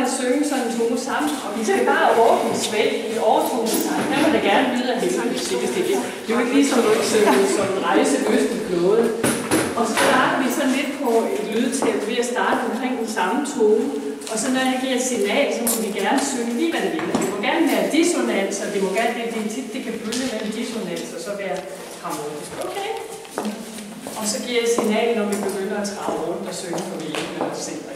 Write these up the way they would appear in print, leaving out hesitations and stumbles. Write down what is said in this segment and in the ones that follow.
at synge sådan en tone sammen, og vi skal bare åbne svælg i overtonen sammen. Der må det gerne lyde af helvede, hvis det er. Det er jo ikke ligesom du ikke synger som en rejse øst i flåde. Og så starter vi sådan lidt på et lydtæt ved at starte omkring den samme tone. Og så når jeg giver et signal, så må vi gerne synge lige hvad det vil. Det må gerne være dissonanser, det må gerne, det kan følge mellem dissonanser, og så være harmonisk. Okay? Og så giver jeg et signal, når vi begynder at trage rundt og synge på hvilken eller center.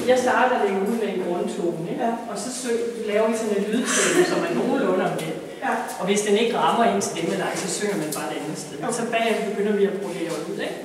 Jeg starter det ud med en grundtone, ikke? Og så laver vi sådan et lydtæppe, som er nogenlunde om det. Og hvis den ikke rammer ens stemmeleje, så synger man bare et andet sted. Så bagefter begynder vi at brodere ud, ikke?